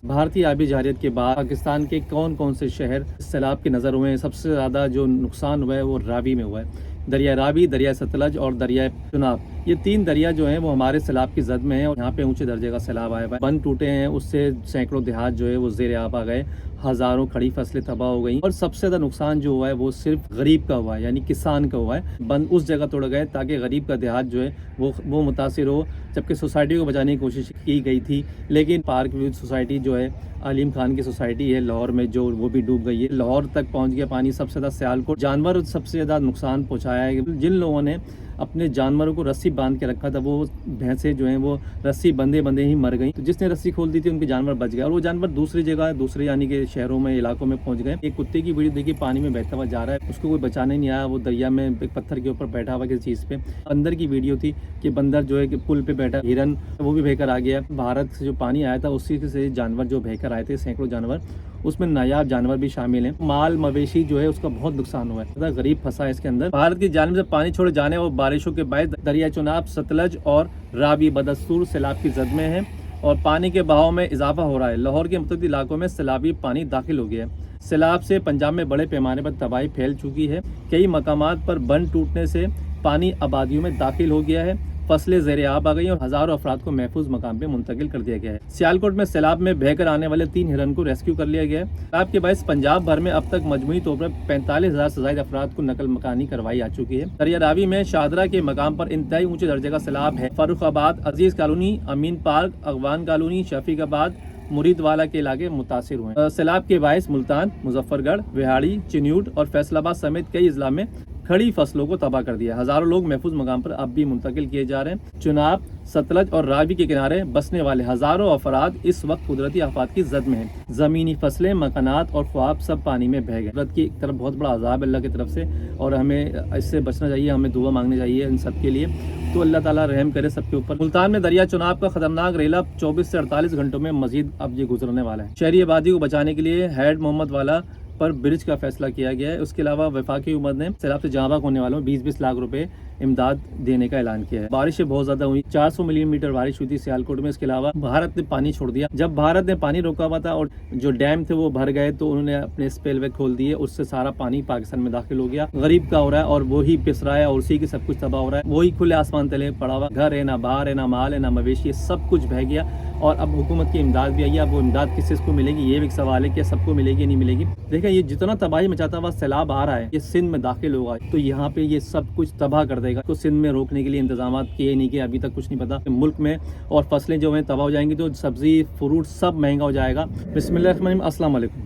भारतीय आबी जारियत के बाद पाकिस्तान के कौन कौन से शहर सैलाब के नज़र हुए हैं। सबसे ज़्यादा जो नुकसान हुआ है वो रावी में हुआ है। दरिया रावी, दरिया सतलज और दरिया चुनाब, ये तीन दरिया जो हैं वो हमारे सैलाब की जद में हैं और यहाँ पे ऊंचे दर्जे का सैलाब आया हुआ है। बंद टूटे हैं, उससे सैकड़ों देहात जो है वो ज़ेर आब आ गए, हज़ारों खड़ी फसलें तबाह हो गई और सबसे ज़्यादा नुकसान जो हुआ है वो सिर्फ गरीब का हुआ है, यानी किसान का हुआ है। बंद उस जगह तोड़ गए ताकि गरीब का देहात जो है वो मुतासिर हो, जबकि सोसाइटी को बचाने की कोशिश की गई थी, लेकिन पार्क व्यू सोसाइटी जो है अलीम खान की सोसाइटी है लाहौर में, जो वो भी डूब गई है। लाहौर तक पहुंच गया पानी। सबसे ज़्यादा सियालकोट जानवर सबसे ज़्यादा नुकसान पहुंचाया है। जिन लोगों ने अपने जानवरों को रस्सी बांध के रखा था, वो भैंसें जो हैं वो रस्सी बंधे बंधे ही मर गई। तो जिसने रस्सी खोल दी थी उनके जानवर बच गए और वो जानवर दूसरी जगह, दूसरे यानी कि शहरों में, इलाकों में पहुंच गए। एक कुत्ते की वीडियो देखी, पानी में बहता हुआ जा रहा है, उसको कोई बचाने नहीं आया, वो दरिया में एक पत्थर के ऊपर बैठा हुआ किसी चीज़ पे। अंदर की वीडियो थी कि बंदर जो है कि पुल पे बैठा, हिरन वो भी बहकर आ गया। भारत से जो पानी आया था उसी से जानवर जो बहकर आए थे, सैकड़ों जानवर, उसमें नायाब जानवर भी शामिल हैं। माल मवेशी जो है उसका बहुत नुकसान हुआ है, गरीब फंसा है इसके अंदर। भारत की जानिब से पानी छोड़े जाने और बारिशों के बाद दरिया चुनाब, सतलज और रावी बदस्तूर सैलाब की जद में है और पानी के बहाव में इजाफा हो रहा है। लाहौर के मुतअद्दिद इलाकों में सैलाबी पानी दाखिल हो गया है। सैलाब से पंजाब में बड़े पैमाने पर तबाही फैल चुकी है। कई मकामात पर बंद टूटने से पानी आबादियों में दाखिल हो गया है। फसलें ज़ेर आब आ गई और हज़ारों अफराद को महफूज मकाम पे मुंतकिल कर दिया गया है। सियालकोट में सैलाब में बहकर आने वाले 3 हिरन को रेस्क्यू कर लिया गया है। सैलाब के बायस पंजाब भर में अब तक मजमूई तौर पर 45,000 से ज़ायद अफराद को नकल मकानी करवाई आ चुकी है। दरिया रावी में शाहदरा के मकाम पर इंतहाई ऊंचे दर्जे का सैलाब है। फर्रुखाबाद, अजीज कॉलोनी, अमीन पार्क, अगवान कॉलोनी, शफीकाबाद, मुरीदवाला के इलाके मुतासिर हुए। सैलाब के बायस मुल्तान, मुजफ्फरगढ़, विहाड़ी, चिन्यूट और फैसलाबाद समेत कई अजला में खड़ी फसलों को तबाह कर दिया। हजारों लोग महफूज मकाम पर अब भी मुंतकिल किए जा रहे हैं। चुनाब, सतलज और रावी के किनारे बसने वाले हजारों अफराद इस वक्त कुदरती आफात की जद में हैं। जमीनी फसलें, मकानात और ख्वाब सब पानी में बह गए। कुदरत की एक तरफ बहुत बड़ा अजाब अल्लाह की तरफ से और हमें इससे बचना चाहिए, हमें दुआ मांगनी चाहिए इन सब के लिए। तो अल्लाह ताला रहम करे सबके ऊपर। मुल्तान में दरिया चुनाब का खतरनाक रेला 24 से 48 घंटों में मजीद अब ये गुजरने वाला है। शहरी आबादी को बचाने के लिए हेड मोहम्मद वाला पर ब्रिज का फैसला किया गया है। उसके अलावा वफाकी हुकूमत ने सैलाब से जहाँ बहक होने वालों 20-20 लाख रुपए इमदाद देने का ऐलान किया है। बारिशें बहुत ज्यादा हुई, 400 मिलीमीटर बारिश हुई थी सियालकोट में। इसके अलावा भारत ने पानी छोड़ दिया। जब भारत ने पानी रोका हुआ था और जो डैम थे वो भर गए तो उन्होंने अपने स्पेलवे खोल दिए, उससे सारा पानी पाकिस्तान में दाखिल हो गया। गरीब का हो रहा है और वही पिस रहा है और उसी की सब कुछ तबाह हो रहा है। वही खुले आसमान तले पड़ा हुआ, घर है ना, बाहर है ना, माल है ना, मवेशी, सब कुछ बह गया। और अब हुकूमत की इमदाद भी आई है। अब वो इमदाद किस चीज़ को मिलेगी, ये भी एक सवाल है कि सबको मिलेगी नहीं मिलेगी। देखें, ये जितना तबाही मचाता हुआ सैलाब आ रहा है, ये सिंध में दाखिल होगा तो यहाँ पे ये सब कुछ तबाह कर देगा। तो सिंध में रोकने के लिए इंतजाम किए नहीं किए, अभी तक कुछ नहीं पता मुल्क में, और फसलें जो हैं तबाह हो जाएंगी, तो सब्जी फ्रूट सब महंगा हो जाएगा। बिस्मिल्लाहिर्रहमानिर्रहीम, अस्सलाम वालेकुम।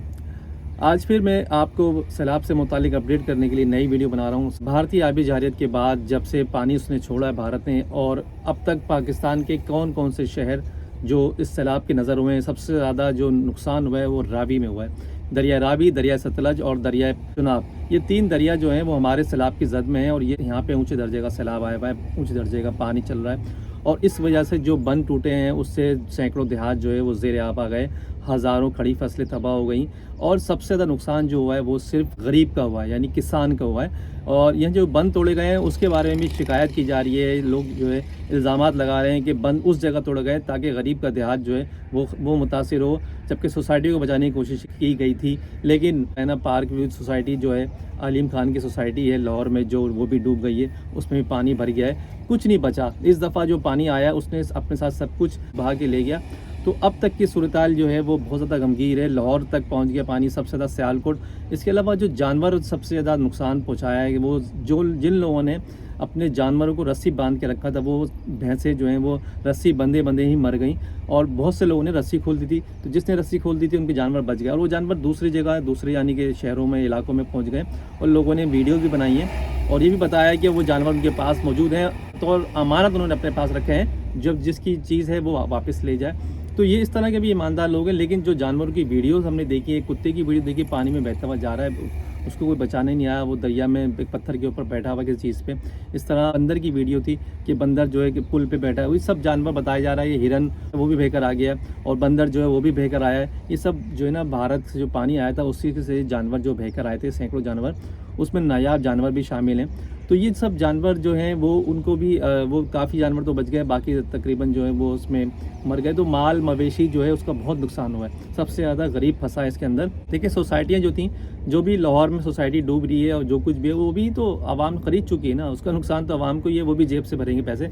आज फिर मैं आपको सैलाब से मुतालिक अपडेट करने के लिए नई वीडियो बना रहा हूँ। भारतीय आबी जारियत के बाद जब से पानी उसने छोड़ा है भारत ने, और अब तक पाकिस्तान के कौन कौन से शहर जो इस सैलाब के नज़र हुए हैं, सबसे ज़्यादा जो नुकसान हुआ है वो रावी में हुआ है। दरिया रावी, दरिया सतलज और दरिया चुनाब, ये 3 दरिया जो हैं वो हमारे सैलाब की जद में हैं और ये यहाँ पे ऊंचे दर्जे का सैलाब आया हुआ है, ऊंचे दर्जे का पानी चल रहा है। और इस वजह से जो बंद टूटे हैं उससे सैकड़ों देहात जो है वो ज़ेर आब आ गए, हज़ारों खड़ी फसलें तबाह हो गई और सबसे ज़्यादा नुकसान जो हुआ है वो सिर्फ गरीब का हुआ है, यानी किसान का हुआ है। और यह जो बंद तोड़े गए हैं उसके बारे में भी शिकायत की जा रही है। लोग जो है इल्ज़ामात लगा रहे हैं कि बंद उस जगह तोड़े गए ताकि गरीब का देहात जो है वो मुतासिर हो, जबकि सोसाइटी को बचाने की कोशिश की गई थी, लेकिन ना पार्क व्यू सोसाइटी जो है अलीम खान की सोसाइटी है लाहौर में, जो वो भी डूब गई है, उसमें भी पानी भर गया है, कुछ नहीं बचा। इस दफ़ा जो पानी आया उसने अपने साथ सब कुछ बहा के ले गया। तो अब तक की सूरत-हाल जो है वो बहुत ज़्यादा गमगीर है। लाहौर तक पहुंच गया पानी, सबसे ज़्यादा सियालकोट। इसके अलावा जो जानवर सबसे ज़्यादा नुकसान पहुंचाया है वो जिन लोगों ने अपने जानवरों को रस्सी बांध के रखा था, वो भैंसें जो हैं वो रस्सी बंधे बंधे ही मर गई और बहुत से लोगों ने रस्सी खोल दी थी। तो जिसने रस्सी खोल दी थी उनके जानवर बच गए और वो जानवर दूसरी जगह, दूसरे यानी कि शहरों में, इलाकों में पहुंच गए और लोगों ने वीडियो भी बनाई है और ये भी बताया कि वो जानवर उनके पास मौजूद हैं, तो अमानत उन्होंने अपने पास रखे हैं, जब जिसकी चीज़ है वो वापस ले जाए। तो ये इस तरह के भी ईमानदार लोग हैं। लेकिन जो जानवरों की वीडियोस हमने देखी है, कुत्ते की वीडियो देखी, पानी में बहता हुआ जा रहा है, उसको कोई बचाने नहीं आया, वो दरिया में एक पत्थर के ऊपर बैठा हुआ किसी चीज़ पे। इस तरह बंदर की वीडियो थी कि बंदर जो है कि पुल पे बैठा है, वही सब जानवर बताया जा रहा है। ये हिरन वो भी बहकर आ गया और बंदर जो है वो भी बहकर आया है। ये सब जो है ना, भारत से जो पानी आया था उसी से जानवर जो बहकर आए थे, सैकड़ों जानवर, उसमें नायाब जानवर भी शामिल हैं। تو یہ سب جانور جو ہیں وہ ان کو بھی وہ کافی جانور تو بچ گئے، باقی تقریباً جو ہے وہ اس میں مر گئے۔ تو مال مویشی جو ہے اس کا بہت نقصان ہوا ہے، سب سے زیادہ غریب پھنسا ہے اس کے اندر۔ دیکھیں سوسائٹیاں جو تھیں، جو بھی لاہور میں سوسائٹی ڈوب رہی ہے اور جو کچھ بھی ہے وہ بھی تو عوام خرید چکی ہے نا، اس کا نقصان تو عوام کو ہی ہے، وہ بھی جیب سے بھریں گے پیسے۔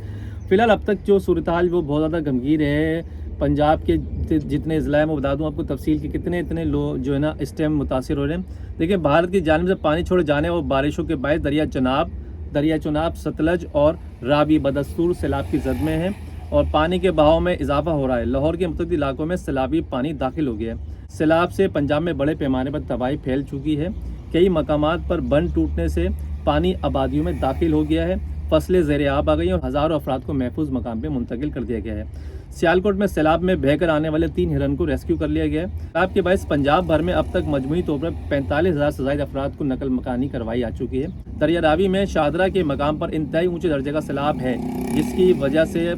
فی الحال اب تک جو صورتحال وہ بہت زیادہ گمگیر ہے۔ پنجاب کے جتنے اضلاع ہیں میں بتا دوں آپ کو تفصیل کے کتنے اتنے لوگ جو ہے نا اس ٹائم متاثر ہو رہے ہیں۔ دیکھیں بھارت کی جانب سے پانی چھوڑے جانے اور بارشوں کے باعث دریا چناب، ستلج اور راوی بدستور سیلاب کی زد میں ہیں اور پانی کے بہاؤ میں اضافہ ہو رہا ہے۔ لاہور کے متعدد علاقوں میں سیلابی پانی داخل ہو گیا ہے۔ سیلاب سے پنجاب میں بڑے پیمانے پر تباہی پھیل چکی ہے۔ کئی مقامات پر بند ٹوٹنے سے پانی آبادیوں میں داخل ہو گیا ہے، فصلیں زیر آب آ گئی ہیں اور ہزاروں افراد کو محفوظ مقام پہ منتقل کر دیا گیا ہے۔ سیالکوٹ میں سیلاب میں بہہ کر آنے والے 3 ہرن کو ریسکیو کر لیا گیا ہے۔ سیلاب کے باعث پنجاب بھر میں اب تک مجموعی طور پر 45,000 سے زائد افراد کو نقل مکانی کروائی آ چکی ہے۔ دریا راوی میں شاہدرہ کے مقام پر انتہائی اونچے درجے کا سیلاب ہے، جس کی وجہ سے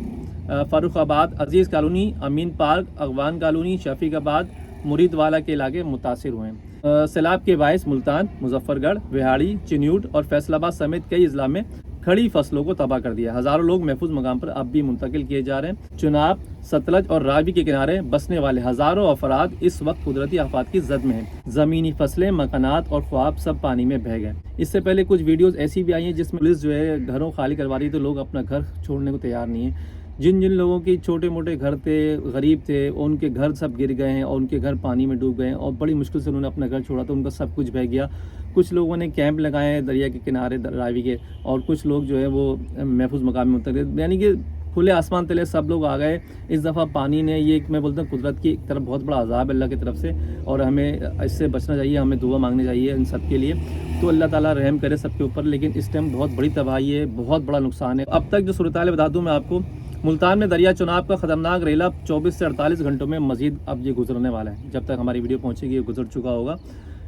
فاروق آباد، عزیز کالونی، امین پارک، اغوان کالونی، شفیق آباد، مرید والا کے علاقے متاثر ہوئے ہیں۔ سیلاب کے باعث ملتان، مظفر گڑھ، وہاڑی، چنیوٹ اور فیصل آباد سمیت کئی اضلاع میں کھڑی فصلوں کو تباہ کر دیا۔ ہزاروں لوگ محفوظ مقام پر اب بھی منتقل کیے جا رہے ہیں۔ چناب، ستلج اور راوی کے کنارے بسنے والے ہزاروں افراد اس وقت قدرتی آفات کی زد میں ہیں۔ زمینی فصلیں، مکانات اور خواب سب پانی میں بہہ گئے۔ اس سے پہلے کچھ ویڈیوز ایسی بھی آئی ہیں جس میں پولیس جو ہے گھروں خالی کروا رہی ہے، تو لوگ اپنا گھر چھوڑنے کو تیار نہیں ہیں۔ جن لوگوں کی چھوٹے موٹے گھر تھے، غریب تھے، ان کے گھر سب گر گئے ہیں اور ان کے گھر پانی میں ڈوب گئے ہیں اور بڑی مشکل سے انہوں نے اپنا گھر چھوڑا تو ان کا سب کچھ بہہ گیا۔ کچھ لوگوں نے کیمپ لگائے ہیں دریا کے کنارے راوی کے، اور کچھ لوگ جو ہے وہ محفوظ مقام میں منتقل، یعنی کہ کھلے آسمان تلے سب لوگ آ گئے۔ اس دفعہ پانی نے یہ میں بولتا ہوں قدرت کی ایک طرف بہت بڑا عذاب ہے اللہ کی طرف سے، اور ہمیں اس سے بچنا چاہیے، ہمیں دعا مانگنی چاہیے ان سب کے لیے، تو اللہ تعالیٰ رحم کرے سب کے اوپر۔ لیکن اس ٹائم بہت بڑی تباہی ہے، بہت بڑا نقصان ہے۔ اب تک جو صورتحال بتا دوں میں آپ کو، ملتان میں دریا چناب کا خطرناک ریلا 24 سے 48 گھنٹوں میں مزید اب یہ گزرنے والا ہے۔ جب تک ہماری ویڈیو پہنچے گی یہ گزر چکا ہوگا۔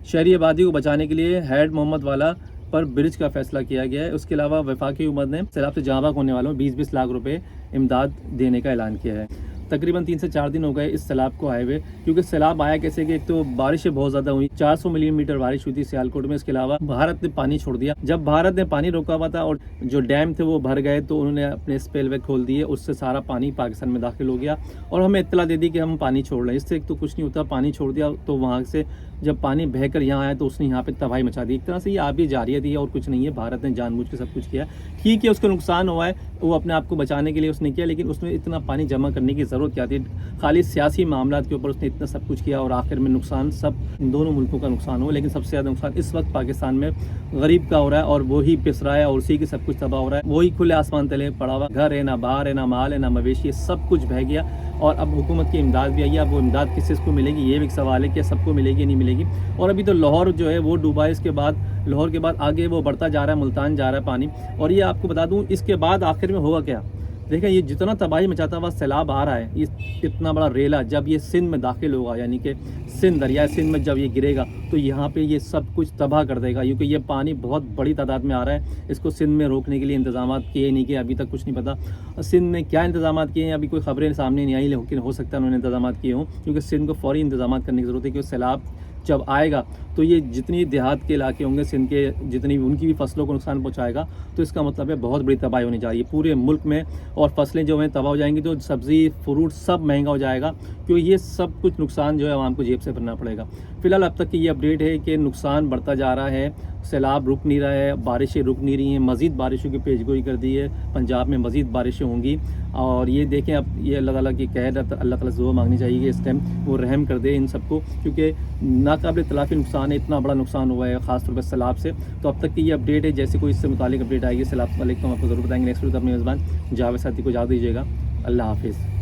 شہری آبادی کو بچانے کے لیے ہیڈ محمد والا پر برج کا فیصلہ کیا گیا ہے۔ اس کے علاوہ وفاقی حکومت نے سیلاب سے جاں بحق ہونے والوں 20-20 لاکھ روپے امداد دینے کا اعلان کیا ہے۔ تقریباً 3 سے 4 دن ہو گئے اس سیلاب کو آئے ہوئے، کیونکہ سیلاب آیا کیسے کہ ایک تو بارشیں بہت زیادہ ہوئی، 400 ملی میٹر بارش ہوئی تھی سیالکوٹ میں۔ اس کے علاوہ بھارت نے پانی چھوڑ دیا، جب بھارت نے پانی روکا ہوا تھا اور جو ڈیم تھے وہ بھر گئے تو انہوں نے اپنے اسپیل وے کھول دیے، اس سے سارا پانی پاکستان میں داخل ہو گیا اور ہمیں اطلاع دے دی کہ ہم پانی چھوڑ رہے ہیں۔ اس سے ایک تو کچھ نہیں ہوتا، پانی چھوڑ دیا تو وہاں سے جب پانی بہہ کر یہاں آیا تو اس نے یہاں پہ تباہی مچا دی۔ ایک طرح سے یہ آبی جاریت ہی ہے اور کچھ نہیں ہے، بھارت نے جان بوجھ کے سب کچھ کیا۔ ٹھیک ہے اس کا نقصان ہوا ہے، وہ اپنے آپ کو بچانے کے لیے اس نے کیا، لیکن اس میں اتنا پانی جمع کرنے کی ضرورت کیا تھی؟ خالی سیاسی معاملات کے اوپر اس نے اتنا سب کچھ کیا اور آخر میں نقصان سب دونوں ملکوں کا نقصان ہوا۔ لیکن سب سے زیادہ نقصان اس وقت پاکستان میں غریب کا ہو رہا ہے اور وہی پس رہا ہے اور اسی کے سب کچھ تباہ ہو رہا ہے۔ وہی کھلے آسمان تلے پڑا ہوا، گھر ہے، نہ باہر ہے، نہ مال ہے، نہ مویشی ہے، سب کچھ بہہ گیا۔ اور اب حکومت کی امداد بھی آئی ہے، اب وہ امداد کس چیز کو ملے گی یہ بھی ایک سوال ہے کہ سب کو ملے گی نہیں ملے گی۔ اور ابھی تو لاہور جو ہے وہ ڈوبا ہے، اس کے بعد لاہور کے بعد آگے وہ بڑھتا جا رہا ہے، ملتان جا رہا ہے پانی۔ اور یہ آپ کو بتا دوں اس کے بعد آخر میں ہوگا کیا، دیکھیں یہ جتنا تباہی مچاتا ہوا سیلاب آ رہا ہے، یہ اتنا بڑا ریلا جب یہ سندھ میں داخل ہوگا، یعنی کہ سندھ دریائے سندھ میں جب یہ گرے گا تو یہاں پہ یہ سب کچھ تباہ کر دے گا، کیونکہ یہ پانی بہت بڑی تعداد میں آ رہا ہے۔ اس کو سندھ میں روکنے کے لیے انتظامات کیے نہیں کیے ابھی تک کچھ نہیں پتا، سندھ میں کیا انتظامات کیے ہیں ابھی کوئی خبریں سامنے نہیں آئی، لیکن ہو سکتا ہے انہوں نے انتظامات کیے ہوں، کیونکہ سندھ کو فوری انتظامات کرنے کی ضرورت ہے، کیونکہ سیلاب جب آئے گا تو یہ جتنی دیہات کے علاقے ہوں گے سندھ کے، جتنی ان کی بھی فصلوں کو نقصان پہنچائے گا، تو اس کا مطلب ہے بہت بڑی تباہی ہونے جا رہی ہے پورے ملک میں، اور فصلیں جو ہیں تباہ ہو جائیں گی، تو سبزی فروٹ سب مہنگا ہو جائے گا، کیونکہ یہ سب کچھ نقصان جو ہے عوام کو جیب سے بھرنا پڑے گا۔ فی الحال اب تک کی یہ اپڈیٹ ہے کہ نقصان بڑھتا جا رہا ہے، سیلاب رک نہیں رہا ہے، بارشیں رک نہیں رہی ہیں، مزید بارشوں کی پیشگوئی کر دی ہے، پنجاب میں مزید بارشیں ہوں گی۔ اور یہ دیکھیں اب یہ اللہ تعالیٰ کی قہر ہے، اللہ تعالیٰ سے دعا مانگنی چاہیے کہ اس ٹائم وہ رحم کر دے ان سب کو، کیونکہ ناقابل تلافی نقصان ہے، اتنا بڑا نقصان ہوا ہے خاص طور پر سیلاب سے۔ تو اب تک کی یہ اپڈیٹ ہے، جیسے کوئی اس سے متعلق اپڈیٹ آئے گی سیلاب والے تو ہم آپ کو ضرور بتائیں گے۔ نیکسٹ ویڈیو اپنے میزبان جاوید ساتھی کو اجازت دیجیے گا، اللہ حافظ۔